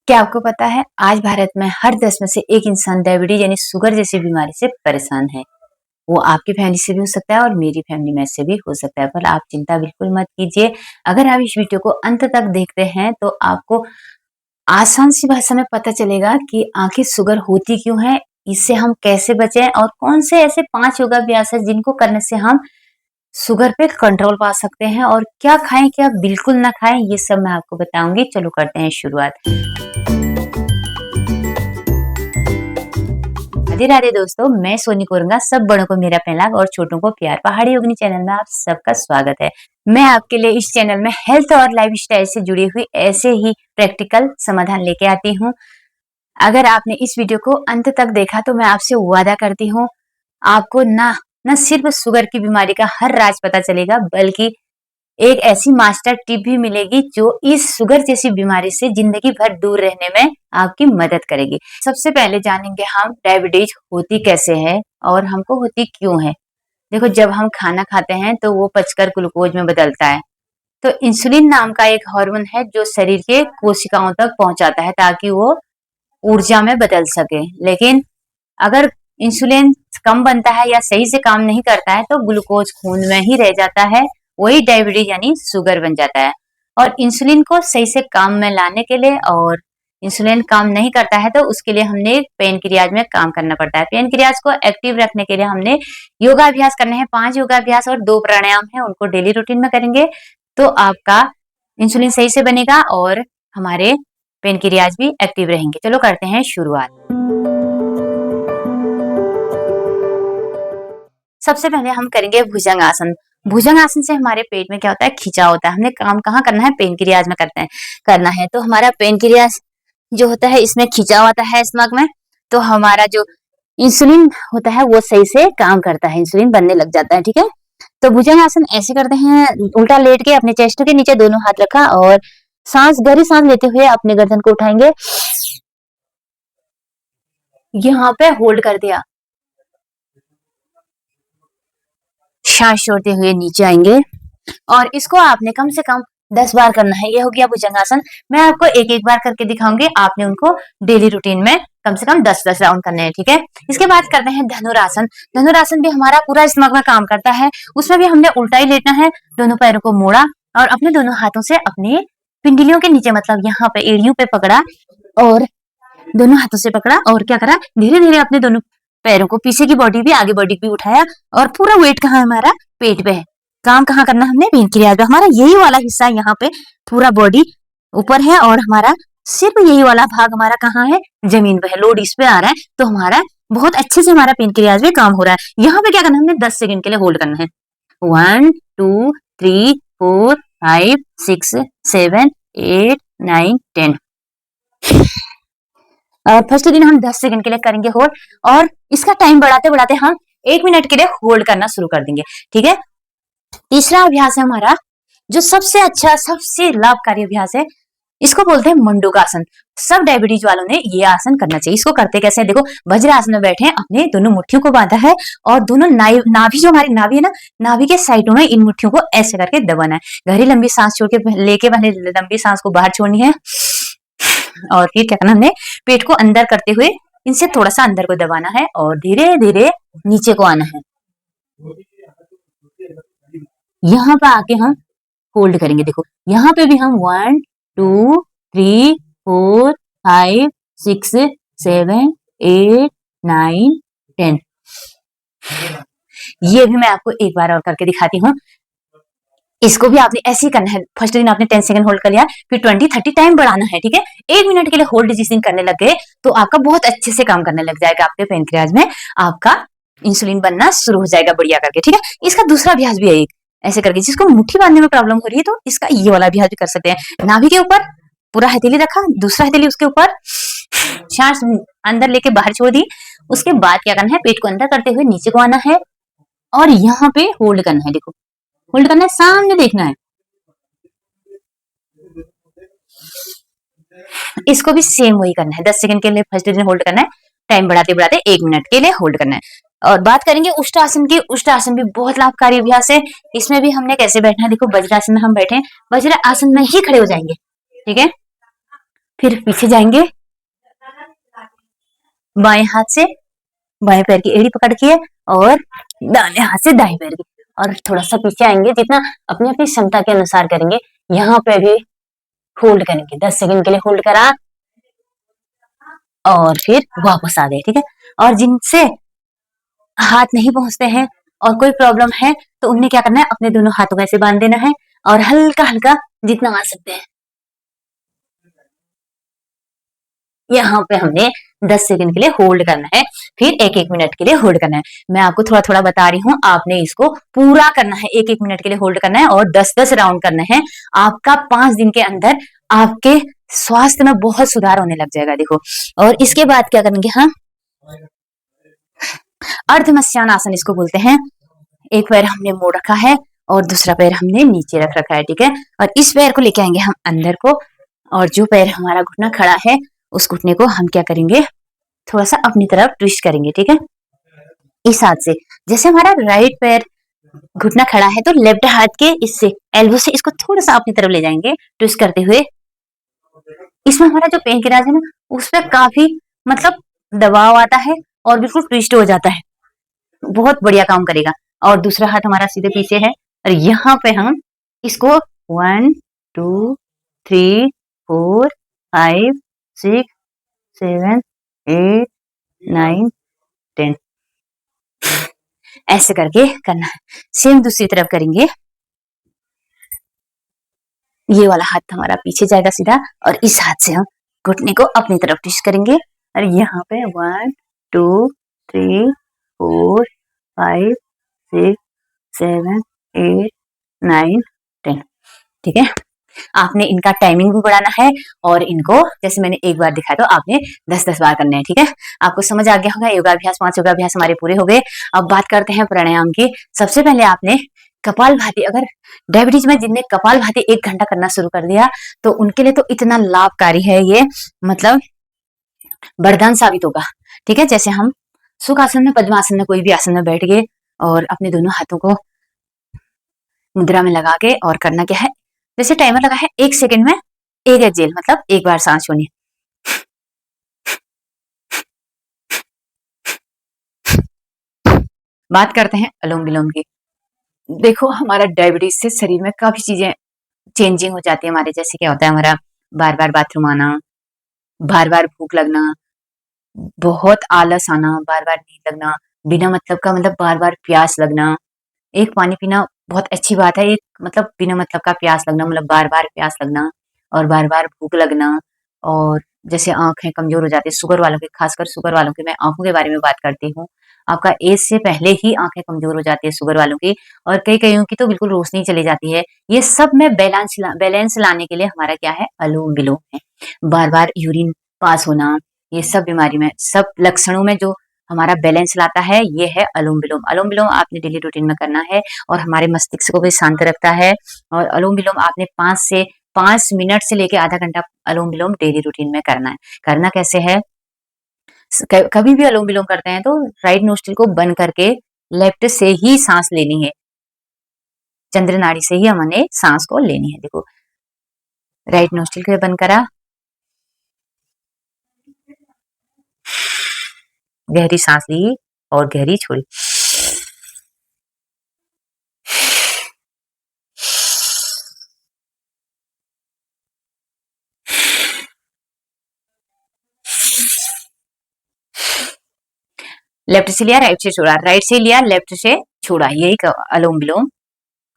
क्या आपको पता है आज भारत में हर 10 में से एक इंसान डायबिटीज यानी शुगर जैसी बीमारी से परेशान है। वो आपकी फैमिली से भी हो सकता है और मेरी फैमिली में से भी हो सकता है, पर आप चिंता बिल्कुल मत कीजिए। अगर आप इस वीडियो को अंत तक देखते हैं तो आपको आसान सी भाषा में पता चलेगा कि आखिर शुगर होती क्यों है, इससे हम कैसे बचें और कौन से ऐसे 5 योगाभ्यास है जिनको करने से हम शुगर पे कंट्रोल पा सकते हैं, और क्या खाएं क्या बिल्कुल ना खाएं, ये सब मैं आपको बताऊंगी। चलो करते हैं शुरुआत। राधे राधे दोस्तों, मैं सोनी कोरंगा। सब बड़ों को मेरा प्रणाम और छोटों को प्यार। पहाड़ी योगिनी चैनल में आप सबका स्वागत है। मैं आपके लिए इस चैनल में हेल्थ और लाइफस्टाइल से जुड़ी हुई ऐसे ही प्रैक्टिकल समाधान लेके आती हूँ। अगर आपने इस वीडियो को अंत तक देखा तो मैं आपसे वादा करती हूँ, आपको न सिर्फ शुगर की बीमारी का हर राज पता चलेगा, बल्कि एक ऐसी मास्टर टिप भी मिलेगी जो इस शुगर जैसी बीमारी से जिंदगी भर दूर रहने में आपकी मदद करेगी। सबसे पहले जानेंगे हम डायबिटीज होती कैसे है और हमको होती क्यों है। देखो, जब हम खाना खाते हैं तो वो पचकर ग्लूकोज में बदलता है। तो इंसुलिन नाम का एक हार्मोन है जो शरीर के कोशिकाओं तक पहुंचाता है ताकि वो ऊर्जा में बदल सके। लेकिन अगर इंसुलिन कम बनता है या सही से काम नहीं करता है तो ग्लूकोज खून में ही रह जाता है, वही डायबिटीज यानी शुगर बन जाता है। और इंसुलिन को सही से काम में लाने के लिए, और इंसुलिन काम नहीं करता है तो उसके लिए हमने पेनक्रियाज में काम करना पड़ता है। पेनक्रियाज को एक्टिव रखने के लिए हमने योगाभ्यास करने हैं। 5 योगाभ्यास और 2 प्राणायाम है, उनको डेली रूटीन में करेंगे तो आपका इंसुलिन सही से बनेगा और हमारे पेनक्रियाज भी एक्टिव रहेंगे। चलो करते हैं शुरुआत। सबसे पहले हम करेंगे भुजंग आसन। भुजंग आसन से हमारे पेट में क्या होता है, खिंचाव होता है। हमने काम कहाँ करना है, पेनक्रियाज में करना है। तो हमारा पेनक्रियाज जो होता है इसमें खिंचाव आता है स्टमक में, तो हमारा जो इंसुलिन होता है वो सही से काम करता है, इंसुलिन बनने लग जाता है। ठीक है, तो भुजंग आसन ऐसे करते हैं, उल्टा लेट के अपने चेस्ट के नीचे दोनों हाथ रखा और सांस गहरी सांस लेते हुए अपने गर्दन को उठाएंगे, यहाँ पे होल्ड कर दिया, सांस छोड़ते हुए नीचे आएंगे और इसको आपने कम से कम 10 बार करना है। ये हो गया भुजंगासन। मैं आपको एक एक बार करके दिखाऊंगी, आपने उनको डेली रूटीन में कम से कम 10-10 राउंड करने हैं। ठीक है, इसके बाद करते हैं धनुरासन। धनुरासन भी हमारा पूरा स्टमक में काम करता है। उसमें भी हमने उल्टा ही लेटना है, दोनों पैरों को मोड़ा और अपने दोनों हाथों से अपने पिंडलियों के नीचे, मतलब यहाँ पे एड़ियों पे पकड़ा और दोनों हाथों से पकड़ा और क्या करा, धीरे धीरे अपने दोनों पैरों को, पीछे की बॉडी भी आगे बॉडी भी उठाया और पूरा वेट कहाँ है, हमारा पेट पे है। काम कहाँ करना है हमने, पेनक्रियाज पे। हमारा यही वाला हिस्सा यहाँ पे पूरा बॉडी ऊपर है और हमारा सिर्फ यही वाला भाग हमारा कहाँ है, जमीन पे है। लोड इस पे आ रहा है तो हमारा बहुत अच्छे से हमारा पेनक्रियाज में काम हो रहा है। यहाँ पे क्या करना है, हमने 10 सेकंड के लिए होल्ड करना है। 1 2 3 4 5 6 7 8 9 10। फर्स्ट दिन हम 10 सेकंड के लिए करेंगे होल्ड, और इसका टाइम बढ़ाते बढ़ाते हम 1 मिनट के लिए होल्ड करना शुरू कर देंगे। ठीक है, तीसरा अभ्यास है हमारा जो सबसे अच्छा, सबसे लाभकारी अभ्यास है, इसको बोलते हैं मंडूकासन। सब डायबिटीज वालों ने ये आसन करना चाहिए। इसको करते कैसे है, देखो, वज्र आसन में बैठे हैं, अपने दोनों मुट्ठियों को बांधा है और दोनों नाभि, जो हमारी नाभि है ना, नाभि के साइडों में इन मुट्ठियों को ऐसे करके दबाना है। गहरी लंबी सांस छोड़ के लेके पहले लंबी सांस को बाहर छोड़नी है और फिर क्या करना, हमने पेट को अंदर करते हुए इनसे थोड़ा सा अंदर को दबाना है और धीरे धीरे नीचे को आना है। यहाँ पे आके हम होल्ड करेंगे। देखो, यहाँ पे भी हम 1 2 3 4 5 6 7 8 9 10। ये भी मैं आपको एक बार और करके दिखाती हूँ। इसको भी आपने ऐसे ही करना है। फर्स्ट दिन आपने 10 सेकंड होल्ड कर लिया, फिर 20-30 टाइम बढ़ाना है। ठीक है, 1 मिनट के लिए होल्ड जिस दिन करने लग गए तो आपका बहुत अच्छे से काम करने लग जाएगा। आपके पेनक्रियाज में आपका इंसुलिन बनना शुरू हो जाएगा बढ़िया करके। ठीक है, इसका दूसरा अभ्यास भी है एक ऐसे करके, जिसको मुट्ठी बांधने में प्रॉब्लम हो रही है तो इसका ये वाला अभ्यास भी कर सकते हैं। नाभि के ऊपर पूरा हथेली रखा, दूसरा हथेली उसके ऊपर, सांस अंदर लेके बाहर छोड़ दी। उसके बाद क्या करना है, पेट को अंदर करते हुए नीचे को आना है और यहाँ पे होल्ड करना है। देखो, होल्ड करना है, सामने देखना है। इसको भी सेम वही करना है, 10 सेकंड के लिए फर्स्ट दिन होल्ड करना है, टाइम बढ़ाते बढ़ाते 1 मिनट के लिए होल्ड करना है। और बात करेंगे उष्टासन की। उष्टासन भी बहुत लाभकारी अभ्यास है। इसमें भी हमने कैसे बैठना है, देखो, वज्रासन में हम बैठे, वज्र आसन में ही खड़े हो जाएंगे। ठीक है, फिर पीछे जाएंगे, बाएं हाथ से बाएं पैर की एड़ी पकड़ के और दाहिने हाथ से दाएं पैर की, और थोड़ा सा पीछे आएंगे, जितना अपनी अपनी क्षमता के अनुसार करेंगे। यहाँ पे भी होल्ड करेंगे, 10 सेकंड के लिए होल्ड करा और फिर वापस आ गए, ठीक है। और जिनसे हाथ नहीं पहुंचते हैं और कोई प्रॉब्लम है तो उन्हें क्या करना है, अपने दोनों हाथों को ऐसे बांध देना है और हल्का हल्का जितना आ सकते हैं, यहाँ पे हमने 10 सेकंड के लिए होल्ड करना है, फिर 1-1 मिनट के लिए होल्ड करना है। मैं आपको थोड़ा थोड़ा बता रही हूँ, आपने इसको पूरा करना है, 1-1 मिनट के लिए होल्ड करना है और 10-10 राउंड करना है। आपका 5 दिन के अंदर आपके स्वास्थ्य में बहुत सुधार होने लग जाएगा, देखो। और इसके बाद क्या करेंगे हम, अर्धमस्यान आसन इसको बोलते हैं। एक पैर हमने मोड़ रखा है और दूसरा पैर हमने नीचे रख रखा है, ठीक है। और इस पैर को लेके आएंगे हम अंदर को, और जो पैर हमारा घुटना खड़ा है उस घुटने को हम क्या करेंगे, थोड़ा सा अपनी तरफ ट्विस्ट करेंगे, ठीक है। इस हाथ से, जैसे हमारा राइट पैर घुटना खड़ा है तो लेफ्ट हाथ के इससे एल्बो से इसको थोड़ा सा अपनी तरफ ले जाएंगे ट्विस्ट करते हुए। इसमें हमारा जो पेनक्रियाज है ना, उस पर काफी मतलब दबाव आता है और बिल्कुल ट्विस्ट हो जाता है, बहुत बढ़िया काम करेगा। और दूसरा हाथ हमारा सीधे पीछे है और यहाँ पे हम इसको 1 2 3 4 5 6 7 8 9 10 ऐसे करके करना है। सेम दूसरी तरफ करेंगे, ये वाला हाथ हमारा पीछे जाएगा सीधा और इस हाथ से हम घुटने को अपनी तरफ ट्विस्ट करेंगे और यहाँ पे 1 2 3 4 5 6 7 8 9 10, ठीक है। आपने इनका टाइमिंग भी बढ़ाना है और इनको जैसे मैंने एक बार दिखाया तो आपने 10-10 बार करने हैं, ठीक है। आपको समझ आ गया होगा। योगाभ्यास 5 योगाभ्यास हमारे पूरे हो गए। अब बात करते हैं प्राणायाम की। सबसे पहले आपने कपालभाति, अगर डायबिटीज में जिनने कपालभाति 1 घंटा करना शुरू कर दिया तो उनके लिए तो इतना लाभकारी है ये, मतलब वरदान साबित होगा, ठीक है। जैसे हम सुखासन में, पद्मासन में, कोई भी आसन में बैठ गए और अपने दोनों हाथों को मुद्रा में लगा के और करना क्या है, जैसे टाइमर लगा है 1 सेकंड में एक एक्सहेल, मतलब एक बार सांस छोड़नी। बात करते हैं अनुलोम विलोम की। देखो हमारा डायबिटीज से शरीर में काफी चीजें चेंजिंग हो जाती है हमारे। जैसे क्या होता है, हमारा बार बार बाथरूम आना, बार बार भूख लगना, बहुत आलस आना, बार बार नींद लगना, बिना मतलब का, मतलब बार बार प्यास लगना। एक पानी पीना बहुत अच्छी बात है, एक मतलब बिना मतलब का प्यास लगना, मतलब बार बार प्यास लगना और बार बार भूख लगना। और जैसे आंखें कमजोर हो जाती है, शुगर वालों के, खासकर शुगर वालों के, मैं आंखों के बारे में बात करती हूँ। आपका एज से पहले ही आंखें कमजोर हो जाती है शुगर वालों की, और कई कईयों की तो बिल्कुल रोशनी चली जाती है। ये सब में बैलेंस लाने के लिए हमारा क्या है, अनुलोम विलोम है। बार बार यूरिन पास होना, ये सब बीमारी में, सब लक्षणों में जो हमारा बैलेंस लाता है ये है अनुलोम विलोम। अनुलोम विलोम आपने डेली रूटीन में करना है और हमारे मस्तिष्क को भी शांत रखता है। और अनुलोम विलोम आपने 5 मिनट से लेके आधा घंटा अनुलोम विलोम डेली रूटीन में करना है। करना कैसे है, कभी भी अनुलोम विलोम करते हैं तो राइट नोस्ट्रिल को बंद करके लेफ्ट से ही सांस लेनी है, चंद्र नाड़ी से ही हमने सांस को लेनी है। देखो राइट नोस्ट्रिल को बंद करा, गहरी सांस ली और गहरी छोड़ी। लेफ्ट से लिया, राइट से छोड़ा, राइट से लिया, लेफ्ट से छोड़ा। यही अनुलोम विलोम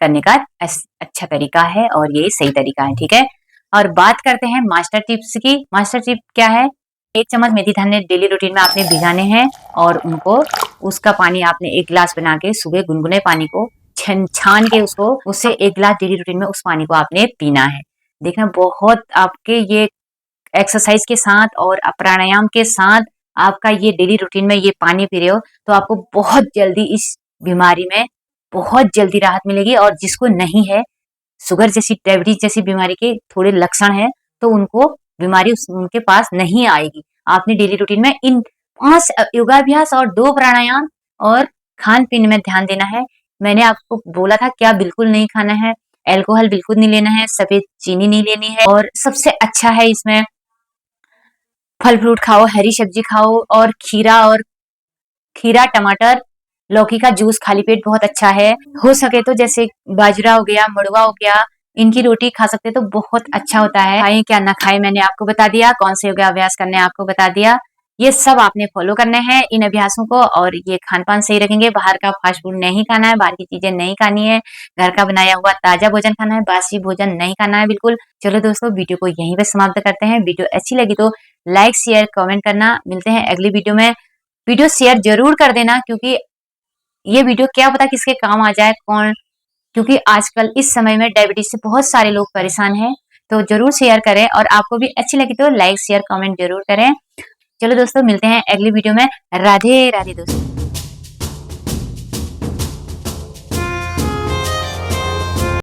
करने का अच्छा तरीका है और ये सही तरीका है, ठीक है। और बात करते हैं मास्टर टिप्स की। मास्टर टिप क्या है, 1 चम्मच मेथी दाने डेली रूटीन में आपने भिगाने हैं और उनको, उसका पानी आपने 1 गिलास बना के सुबह गुनगुने पानी को छान के उसको, उससे 1 गिलास डेली रूटीन में उस पानी को आपने पीना है। देखना बहुत आपके ये एक्सरसाइज के साथ और प्राणायाम के साथ आपका ये डेली रूटीन में ये पानी पी रहे हो तो आपको बहुत जल्दी इस बीमारी में बहुत जल्दी राहत मिलेगी। और जिसको नहीं है, शुगर जैसी, डायबिटीज जैसी बीमारी के थोड़े लक्षण है तो उनको बीमारी उनके पास नहीं आएगी। आपने डेली रूटीन में इन 5 योगाभ्यास और 2 प्राणायाम और खान पीने में ध्यान देना है। मैंने आपको बोला था क्या बिल्कुल नहीं खाना है, अल्कोहल बिल्कुल नहीं लेना है, सफेद चीनी नहीं लेनी है, और सबसे अच्छा है इसमें फल फ्रूट खाओ, हरी सब्जी खाओ, और खीरा, टमाटर, लौकी का जूस खाली पेट बहुत अच्छा है। हो सके तो जैसे बाजरा हो गया, मड़ुआ हो गया, इनकी रोटी खा सकते तो बहुत अच्छा होता है। खाएं क्या ना खाएं मैंने आपको बता दिया, कौन से योगा अभ्यास करने आपको बता दिया। ये सब आपने फॉलो करने हैं इन अभ्यासों को, और ये खान पान सही रखेंगे। बाहर का फास्ट फूड नहीं खाना है, बाहर की चीजें नहीं खानी है, घर का बनाया हुआ ताजा भोजन खाना है, बासी भोजन नहीं खाना है बिल्कुल। चलो दोस्तों, वीडियो को यहीं पे समाप्त करते हैं। वीडियो अच्छी लगी तो लाइक शेयर कमेंट करना। मिलते हैं अगली वीडियो में। वीडियो शेयर जरूर कर देना, क्योंकि ये वीडियो क्या पता किसके काम आ जाए, कौन, क्योंकि आजकल इस समय में डायबिटीज से बहुत सारे लोग परेशान हैं। तो जरूर शेयर करें, और आपको भी अच्छी लगी तो लाइक शेयर कमेंट जरूर करें। चलो दोस्तों, मिलते हैं अगली वीडियो में। राधे राधे दोस्तों।